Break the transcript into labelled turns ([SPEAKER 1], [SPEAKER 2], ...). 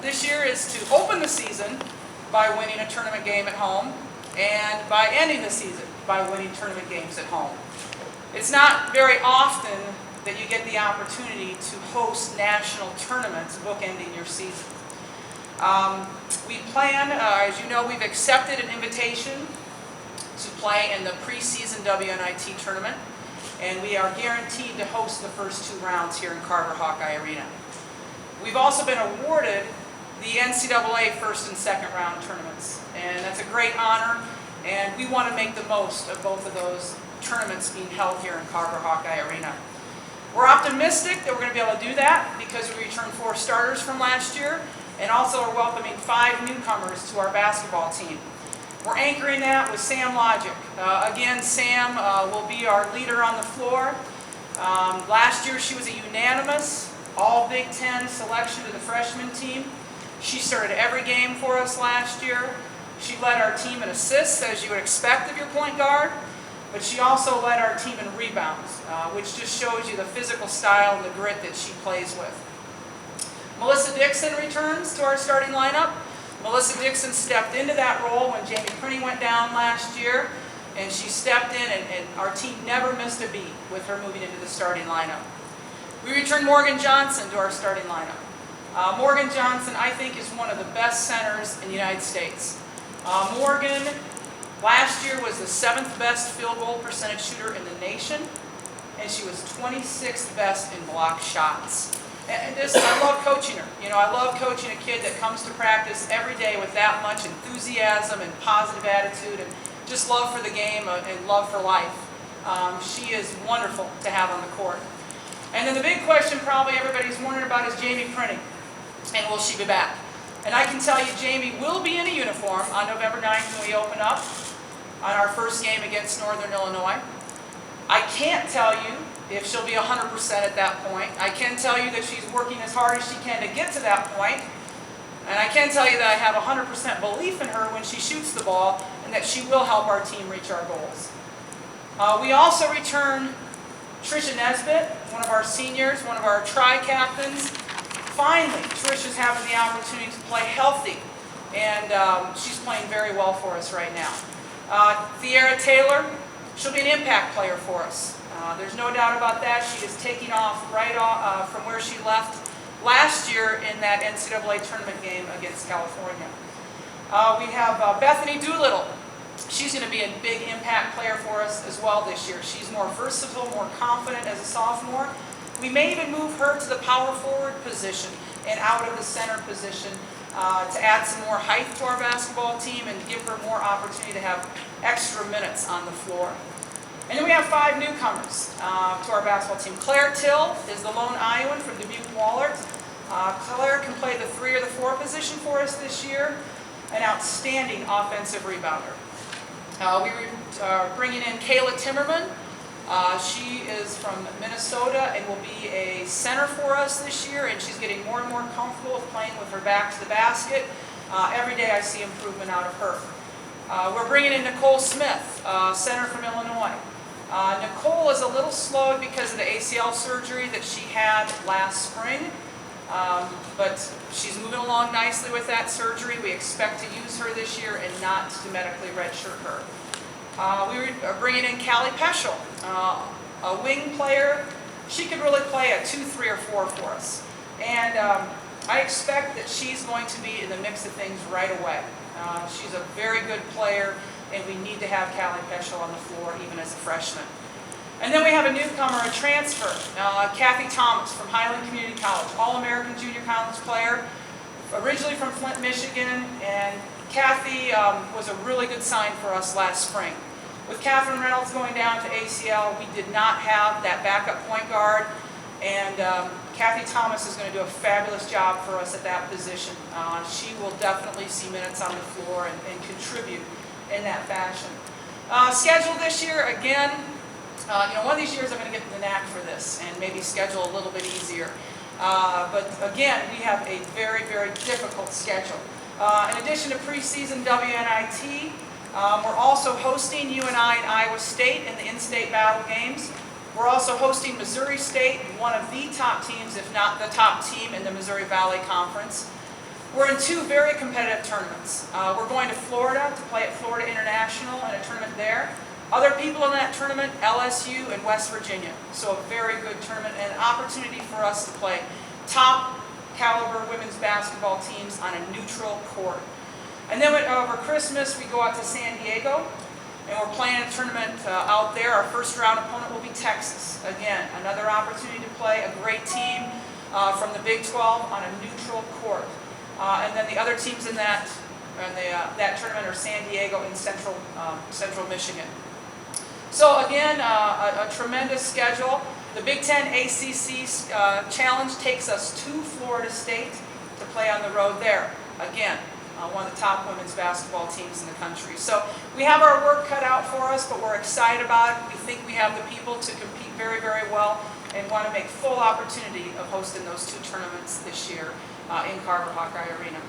[SPEAKER 1] this year is to open the season by winning a tournament game at home and by ending the season by winning tournament games at home. It's not very often that you get the opportunity to host national tournaments bookending your season. We plan, as you know, we've accepted an invitation to play in the preseason WNIT tournament, and we are guaranteed to host the first 2 rounds here in Carver Hawkeye Arena. We've also been awarded the NCAA first and second round tournaments, and that's a great honor, and we want to make the most of both of those tournaments being held here in Carver Hawkeye Arena. We're optimistic that we're going to be able to do that because we returned 4 starters from last year, and also are welcoming 5 newcomers to our basketball team. We're anchoring that with Sam Logic. Again, Sam will be our leader on the floor. Last year she was a unanimous all Big Ten selection to the freshman team. She started every game for us last year. She led our team in assists, as you would expect of your point guard, but she also led our team in rebounds, which just shows you the physical style and the grit that she plays with. Melissa Dixon returns to our starting lineup. Melissa Dixon stepped into that role when Jamie Printing went down last year, and she stepped in, and our team never missed a beat with her moving into the starting lineup. We returned Morgan Johnson to our starting lineup. Morgan Johnson, I think, is one of the best centers in the United States. Morgan, last year, was the 7th best field goal percentage shooter in the nation, and she was 26th best in block shots. And I love coaching her. You know, I love coaching a kid that comes to practice every day with that much enthusiasm and positive attitude and just love for the game and love for life. She is wonderful to have on the court. And then the big question probably everybody's wondering about is Jamie Printing, and will she be back? And I can tell you Jamie will be in a uniform on November 9th when we open up on our first game against Northern Illinois. I can't tell you if she'll be 100% at that point. I can tell you that she's working as hard as she can to get to that point. And I can tell you that I have 100% belief in her when she shoots the ball and that she will help our team reach our goals. We also return Trisha Nesbitt, one of our seniors, one of our tri-captains. Finally, Trisha's having the opportunity to play healthy, and she's playing very well for us right now. Thierra Taylor, she'll be an impact player for us. There's no doubt about that. She is taking off right off from where she left last year in that NCAA tournament game against California. We have Bethany Doolittle. She's going to be a big impact player for us as well this year. She's more versatile, more confident as a sophomore. We may even move her to the power forward position and out of the center position to add some more height to our basketball team and give her more opportunity to have extra minutes on the floor. And then we have 5 newcomers to our basketball team. Claire Till is the lone Iowan from Dubuque-Wahlert. Claire can play the 3 or the 4 position for us this year. An outstanding offensive rebounder. We are bringing in Kayla Timmerman. She is from Minnesota and will be a center for us this year, and she's getting more and more comfortable with playing with her back to the basket. Every day I see improvement out of her. We're bringing in Nicole Smith, center from Illinois. Nicole is a little slow because of the ACL surgery that she had last spring, but she's moving along nicely with that surgery. We expect to use her this year and not to medically redshirt her. We are bringing in Callie Peschel, a wing player. She could really play a 2, 3, or 4 for us. And I expect that she's going to be in the mix of things right away. She's a very good player, and we need to have Callie Peschel on the floor even as a freshman. And then we have a newcomer, a transfer, Kathy Thomas from Highland Community College, All-American Junior College player, originally from Flint, Michigan, and Kathy was a really good sign for us last spring. With Catherine Reynolds going down to ACL, we did not have that backup point guard, and Kathy Thomas is going to do a fabulous job for us at that position. She will definitely see minutes on the floor and contribute in that fashion. Schedule this year, again, one of these years I'm going to get the knack for this and maybe schedule a little bit easier. But again, we have a very, very difficult schedule. In addition to preseason WNIT, we're also hosting UNI and Iowa State in the in-state battle games. We're also hosting Missouri State, one of the top teams, if not the top team in the Missouri Valley Conference. We're in 2 very competitive tournaments. We're going to Florida to play at Florida International in a tournament there. Other people in that tournament, LSU and West Virginia. So a very good tournament and an opportunity for us to play top caliber women's basketball teams on a neutral court. And then over Christmas, we go out to San Diego, and we're playing a tournament out there. Our first round opponent will be Texas. Again, another opportunity to play a great team from the Big 12 on a neutral court. And then the other teams in that tournament are San Diego and Central Michigan. So again, a tremendous schedule. The Big Ten ACC Challenge takes us to Florida State to play on the road there. Again, one of the top women's basketball teams in the country. So we have our work cut out for us, but we're excited about it. We think we have the people to compete very, very well and want to make full opportunity of hosting those 2 tournaments this year in Carver Hawkeye Arena.